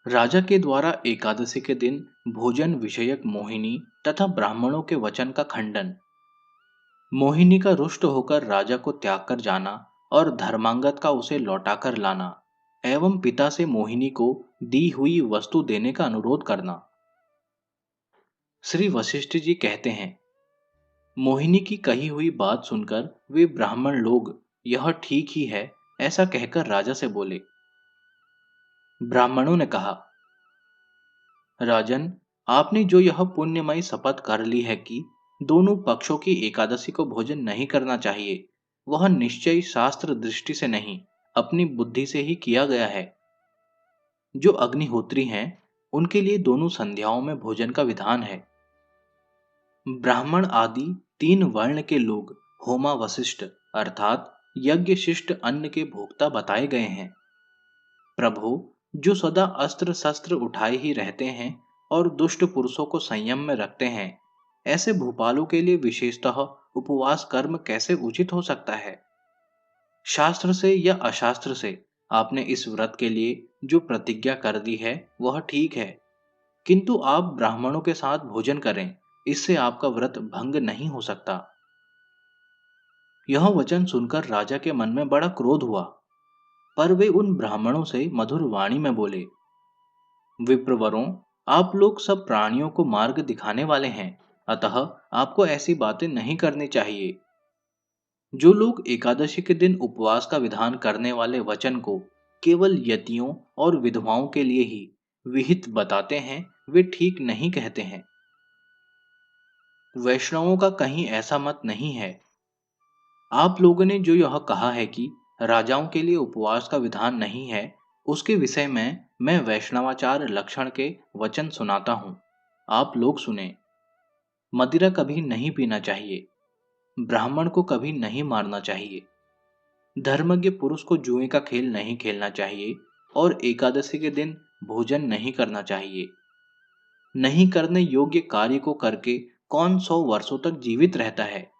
राजा के द्वारा एकादशी के दिन भोजन विषयक मोहिनी तथा ब्राह्मणों के वचन का खंडन। मोहिनी का रुष्ट होकर राजा को त्याग कर जाना और धर्मांगत का उसे लौटाकर लाना एवं पिता से मोहिनी को दी हुई वस्तु देने का अनुरोध करना। श्री वशिष्ठ जी कहते हैं, मोहिनी की कही हुई बात सुनकर वे ब्राह्मण लोग यह ठीक ही है ऐसा कहकर राजा से बोले। ब्राह्मणों ने कहा, राजन, आपने जो यह पुण्यमयी शपथ कर ली है कि दोनों पक्षों की एकादशी को भोजन नहीं करना चाहिए, वह निश्चय शास्त्र दृष्टि से नहीं, अपनी बुद्धि से ही किया गया है। जो अग्निहोत्री हैं, उनके लिए दोनों संध्याओं में भोजन का विधान है। ब्राह्मण आदि तीन वर्ण के लोग होमा वशिष्ठ अर्थात यज्ञ शिष्ट अन्न के भोक्ता बताए गए हैं। प्रभु, जो सदा अस्त्र शस्त्र उठाए ही रहते हैं और दुष्ट पुरुषों को संयम में रखते हैं, ऐसे भूपालों के लिए विशेषतः उपवास कर्म कैसे उचित हो सकता है? शास्त्र से या अशास्त्र से आपने इस व्रत के लिए जो प्रतिज्ञा कर दी है वह ठीक है, किंतु आप ब्राह्मणों के साथ भोजन करें, इससे आपका व्रत भंग नहीं हो सकता। यह वचन सुनकर राजा के मन में बड़ा क्रोध हुआ, पर वे उन ब्राह्मणों से मधुर वाणी में बोले, विप्रवरों, आप लोग सब प्राणियों को मार्ग दिखाने वाले हैं, अतः आपको ऐसी बातें नहीं करनी चाहिए। जो लोग एकादशी के दिन उपवास का विधान करने वाले वचन को केवल यतियों और विधवाओं के लिए ही विहित बताते हैं, वे ठीक नहीं कहते हैं। वैष्णवों का कहीं ऐसा मत नहीं है। आप लोगों ने जो यह कहा है कि राजाओं के लिए उपवास का विधान नहीं है, उसके विषय में मैं वैष्णवाचार लक्षण के वचन सुनाता हूँ। आप लोग सुने। मदिरा कभी नहीं पीना चाहिए, ब्राह्मण को कभी नहीं मारना चाहिए, धर्मज्ञ पुरुष को जुए का खेल नहीं खेलना चाहिए और एकादशी के दिन भोजन नहीं करना चाहिए। नहीं करने योग्य कार्य को करके कौन 100 वर्षों तक जीवित रहता है?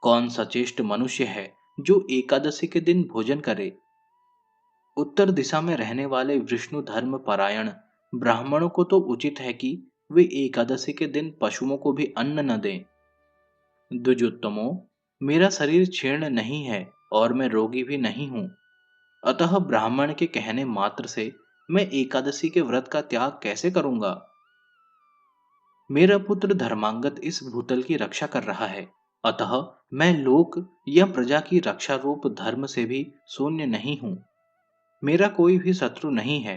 कौन सचेष्ट मनुष्य है जो एकादशी के दिन भोजन करे? उत्तर दिशा में रहने वाले विष्णु धर्म परायण ब्राह्मणों को तो उचित है कि वे एकादशी के दिन पशुओं को भी अन्न न दें। द्विजोत्तमों, मेरा शरीर क्षीण नहीं है और मैं रोगी भी नहीं हूं, अतः ब्राह्मण के कहने मात्र से मैं एकादशी के व्रत का त्याग कैसे करूंगा? मेरा पुत्र धर्मांगत इस भूतल की रक्षा कर रहा है, अतः मैं लोक या प्रजा की रक्षा रूप धर्म से भी शून्य नहीं हूं। मेरा कोई भी शत्रु नहीं है।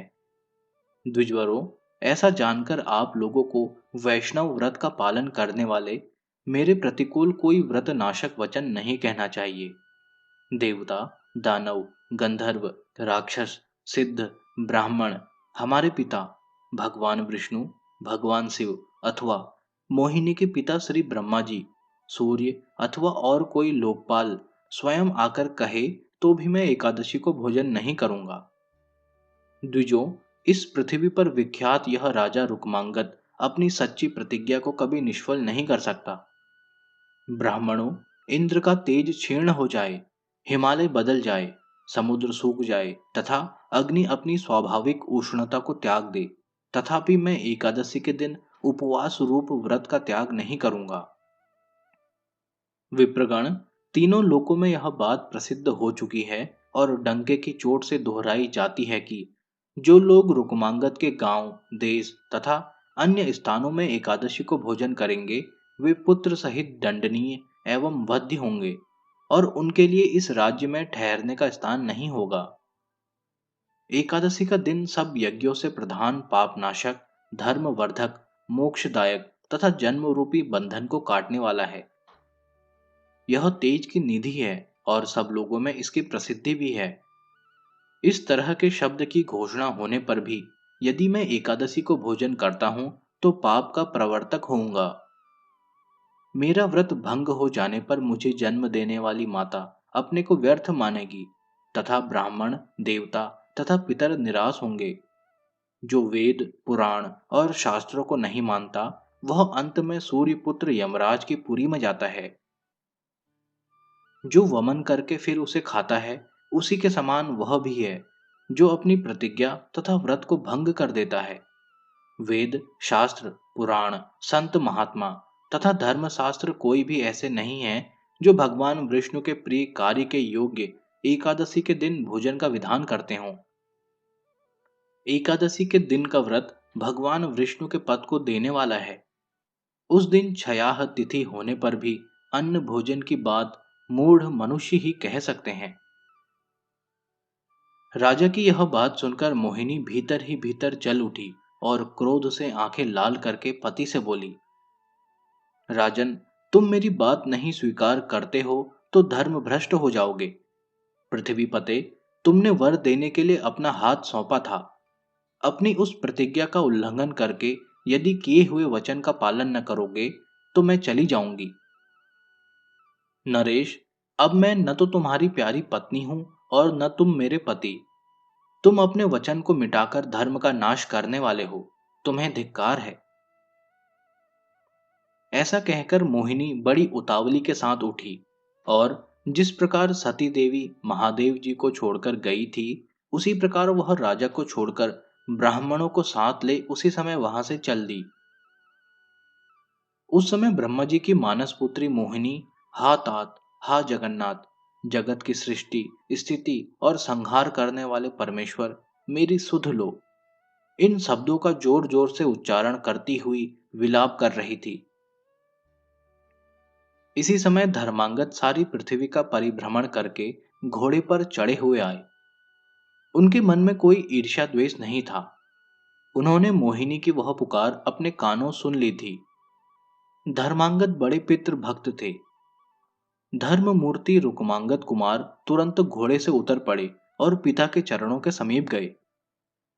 द्विजवरों, ऐसा जानकर आप लोगों को वैष्णव व्रत का पालन करने वाले मेरे प्रतिकूल कोई व्रत नाशक वचन नहीं कहना चाहिए। देवता, दानव, गंधर्व, राक्षस, सिद्ध, ब्राह्मण, हमारे पिता भगवान विष्णु, भगवान शिव अथवा मोहिनी के पिता श्री ब्रह्मा जी, सूर्य अथवा और कोई लोकपाल स्वयं आकर कहे तो भी मैं एकादशी को भोजन नहीं करूंगा। द्विजों, इस पृथ्वी पर विख्यात यह राजा रुक्मांगद अपनी सच्ची प्रतिज्ञा को कभी निष्फल नहीं कर सकता। ब्राह्मणों, इंद्र का तेज क्षीण हो जाए, हिमालय बदल जाए, समुद्र सूख जाए तथा अग्नि अपनी स्वाभाविक उष्णता को त्याग दे, तथापि मैं एकादशी के दिन उपवास रूप व्रत का त्याग नहीं करूंगा। विप्रगण, तीनों लोकों में यह बात प्रसिद्ध हो चुकी है और डंके की चोट से दोहराई जाती है कि जो लोग रुक्मांगद के गांव, देश तथा अन्य स्थानों में एकादशी को भोजन करेंगे, वे पुत्र सहित दंडनीय एवं वध्य होंगे और उनके लिए इस राज्य में ठहरने का स्थान नहीं होगा। एकादशी का दिन सब यज्ञों से प्रधान पापनाशक, धर्मवर्धक, मोक्षदायक तथा जन्म रूपी बंधन को काटने वाला है। यह तेज की निधि है और सब लोगों में इसकी प्रसिद्धि भी है। इस तरह के शब्द की घोषणा होने पर भी यदि मैं एकादशी को भोजन करता हूं तो पाप का प्रवर्तक होऊंगा। मेरा व्रत भंग हो जाने पर मुझे जन्म देने वाली माता अपने को व्यर्थ मानेगी तथा ब्राह्मण, देवता तथा पितर निराश होंगे। जो वेद, पुराण और शास्त्रों को नहीं मानता, वह अंत में सूर्य पुत्र यमराज की पुरी में जाता है। जो वमन करके फिर उसे खाता है, उसी के समान वह भी है। जो अपनी प्रतिज्ञा तथा व्रत को भंग कर देता है। वेद, शास्त्र, पुराण, संत महात्मा तथा धर्मशास्त्र कोई भी ऐसे नहीं है जो भगवान विष्णु के प्रिय कार्य के योग्य एकादशी के दिन भोजन का विधान करते हों। एकादशी के दिन का व्रत भगवान विष्णु के पद को देने वाला है। उस दिन छयाह तिथि होने पर भी अन्न भोजन की बात मूढ़ मनुष्य ही कह सकते हैं। राजा की यह बात सुनकर मोहिनी भीतर ही भीतर जल उठी और क्रोध से आंखें लाल करके पति से बोली, राजन, तुम मेरी बात नहीं स्वीकार करते हो तो धर्म भ्रष्ट हो जाओगे। पृथ्वीपते, तुमने वर देने के लिए अपना हाथ सौंपा था। अपनी उस प्रतिज्ञा का उल्लंघन करके यदि किए हुए वचन का पालन न करोगे तो मैं चली जाऊंगी। नरेश, अब मैं न तो तुम्हारी प्यारी पत्नी हूं और न तुम मेरे पति। तुम अपने वचन को मिटाकर धर्म का नाश करने वाले हो। तुम्हें धिक्कार है। ऐसा कहकर मोहिनी बड़ी उतावली के साथ उठी और जिस प्रकार सती देवी महादेव जी को छोड़कर गई थी, उसी प्रकार वह राजा को छोड़कर ब्राह्मणों को साथ ले उसी समय वहां से चल दी। उस समय ब्रह्मा जी की मानस पुत्री मोहिनी हा तात, हा जगन्नाथ, जगत की सृष्टि, स्थिति और संहार करने वाले परमेश्वर, मेरी सुध लो, इन शब्दों का जोर जोर से उच्चारण करती हुई विलाप कर रही थी। इसी समय धर्मांगद सारी पृथ्वी का परिभ्रमण करके घोड़े पर चढ़े हुए आए। उनके मन में कोई ईर्ष्या द्वेष नहीं था। उन्होंने मोहिनी की वह पुकार अपने कानों सुन ली थी। धर्मांगद बड़े पितृ भक्त थे। धर्म मूर्ति रुक्मांगद कुमार तुरंत घोड़े से उतर पड़े और पिता के चरणों के समीप गए।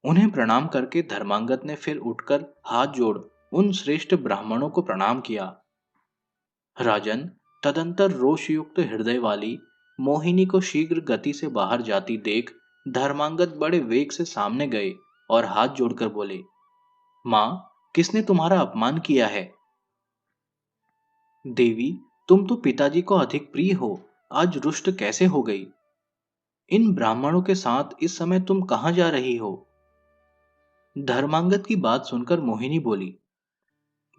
उन्हें प्रणाम करके धर्मांगद ने फिर उठकर हाथ जोड़ उन श्रेष्ठ ब्राह्मणों को प्रणाम किया। राजन, तदंतर रोषयुक्त हृदय वाली मोहिनी को शीघ्र गति से बाहर जाती देख धर्मांगद बड़े वेग से सामने गए और हाथ जोड़कर बोले, मां, किसने तुम्हारा अपमान किया है? देवी, तुम तो पिताजी को अधिक प्रिय हो, आज रुष्ट कैसे हो गई? इन ब्राह्मणों के साथ इस समय तुम कहां जा रही हो? धर्मांगद की बात सुनकर मोहिनी बोली,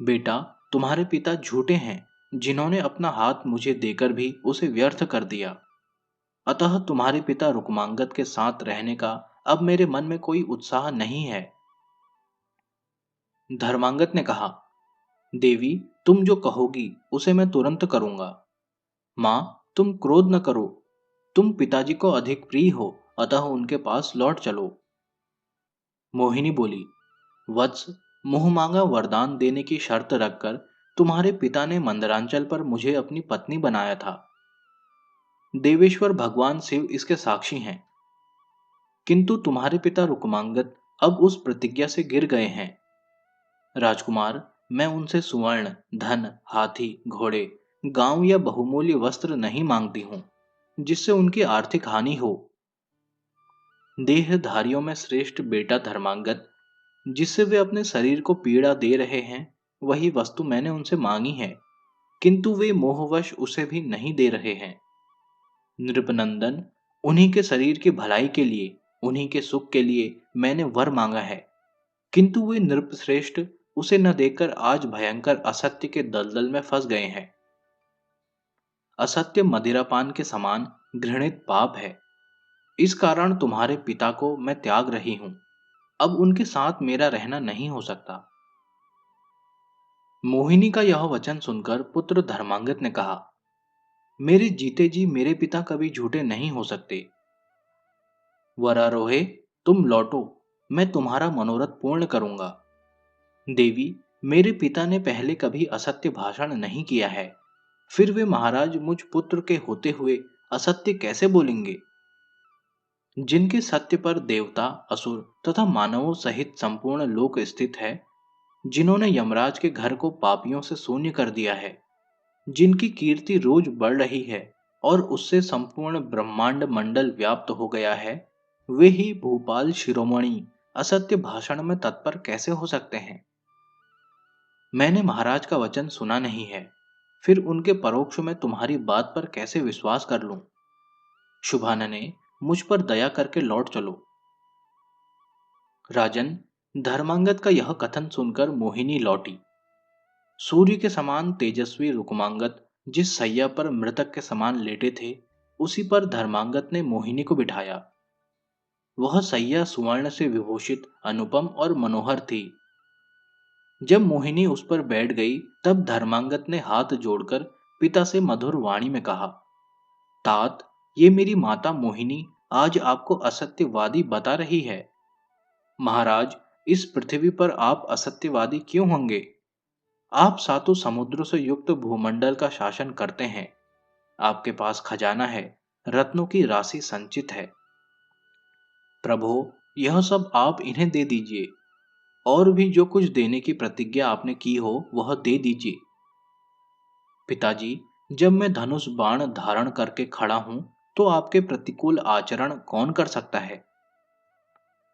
बेटा, तुम्हारे पिता झूठे हैं, जिन्होंने अपना हाथ मुझे देकर भी उसे व्यर्थ कर दिया। अतः तुम्हारे पिता रुक्मांगद के साथ रहने का अब मेरे मन में कोई उत्साह नहीं है। धर्मांगद ने कहा, देवी, तुम जो कहोगी उसे मैं तुरंत करूंगा। मां, तुम क्रोध न करो। तुम पिताजी को अधिक प्रिय हो, अतः उनके पास लौट चलो। मोहिनी बोली, वत्स, मुंह मांगा वरदान देने की शर्त रखकर तुम्हारे पिता ने मंदरांचल पर मुझे अपनी पत्नी बनाया था। देवेश्वर भगवान शिव इसके साक्षी हैं। किंतु तुम्हारे पिता रुक्मांगद अब उस प्रतिज्ञा से गिर गए हैं। राजकुमार, मैं उनसे सुवर्ण, धन, हाथी, घोड़े, गांव या बहुमूल्य वस्त्र नहीं मांगती हूं, जिससे उनकी आर्थिक हानि हो। देहधारियों में श्रेष्ठ बेटा धर्मांगद, जिससे वे अपने शरीर को पीड़ा दे रहे हैं, वही वस्तु मैंने उनसे मांगी है, किंतु वे मोहवश उसे भी नहीं दे रहे हैं। नृपनंदन, उन्हीं के शरीर की भलाई के लिए, उन्हीं के सुख के लिए मैंने वर मांगा है, किंतु वे नृपश्रेष्ठ उसे न देकर आज भयंकर असत्य के दलदल में फंस गए हैं। असत्य मदिरापान के समान घृणित पाप है। इस कारण तुम्हारे पिता को मैं त्याग रही हूं। अब उनके साथ मेरा रहना नहीं हो सकता। मोहिनी का यह वचन सुनकर पुत्र धर्मांगद ने कहा, मेरे जीते जी मेरे पिता कभी झूठे नहीं हो सकते। वरारोहे, तुम लौटो, मैं तुम्हारा मनोरथ पूर्ण करूंगा। देवी, मेरे पिता ने पहले कभी असत्य भाषण नहीं किया है, फिर वे महाराज मुझ पुत्र के होते हुए असत्य कैसे बोलेंगे? जिनके सत्य पर देवता, असुर तथा मानवों सहित संपूर्ण लोक स्थित है, जिन्होंने यमराज के घर को पापियों से शून्य कर दिया है, जिनकी कीर्ति रोज बढ़ रही है और उससे संपूर्ण ब्रह्मांड मंडल व्याप्त हो गया है, वे ही भूपाल शिरोमणि असत्य भाषण में तत्पर कैसे हो सकते हैं? मैंने महाराज का वचन सुना नहीं है, फिर उनके परोक्ष में तुम्हारी बात पर कैसे विश्वास कर लूं? शुभानने, मुझ पर दया करके लौट चलो। राजन, धर्मांगद का यह कथन सुनकर मोहिनी लौटी। सूर्य के समान तेजस्वी रुक्मांगद जिस सैया पर मृतक के समान लेटे थे, उसी पर धर्मांगद ने मोहिनी को बिठाया। वह सैया सुवर्ण से विभूषित, अनुपम और मनोहर थी। जब मोहिनी उस पर बैठ गई, तब धर्मांगद ने हाथ जोड़कर पिता से मधुर वाणी में कहा, तात, ये मेरी माता मोहिनी आज आपको असत्यवादी बता रही है। महाराज, इस पृथ्वी पर आप असत्यवादी क्यों होंगे? आप सातों समुद्रों से युक्त भूमंडल का शासन करते हैं। आपके पास खजाना है, रत्नों की राशि संचित है। प्रभो, यह सब आप इन्हें दे दीजिए, और भी जो कुछ देने की प्रतिज्ञा आपने की हो वह दे दीजिए। पिताजी, जब मैं धनुष बाण धारण करके खड़ा हूं, तो आपके प्रतिकूल आचरण कौन कर सकता है?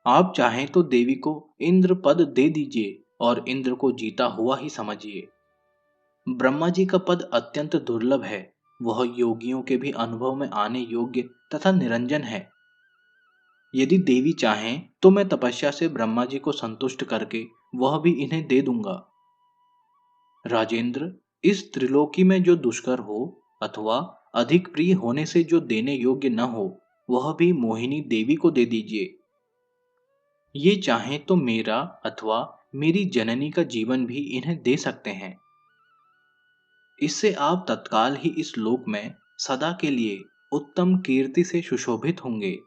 आप चाहें तो देवी को इंद्र पद दे दीजिए और इंद्र को जीता हुआ ही समझिए। ब्रह्मा जी का पद अत्यंत दुर्लभ है। वह योगियों के भी अनुभव में आने योग्य तथा निरंजन है। यदि देवी चाहें तो मैं तपस्या से ब्रह्मा जी को संतुष्ट करके वह भी इन्हें दे दूंगा। राजेंद्र, इस त्रिलोकी में जो दुष्कर हो अथवा अधिक प्रिय होने से जो देने योग्य न हो, वह भी मोहिनी देवी को दे दीजिए। ये चाहें तो मेरा अथवा मेरी जननी का जीवन भी इन्हें दे सकते हैं। इससे आप तत्काल ही इस लोक में सदा के लिए उत्तम कीर्ति से सुशोभित होंगे।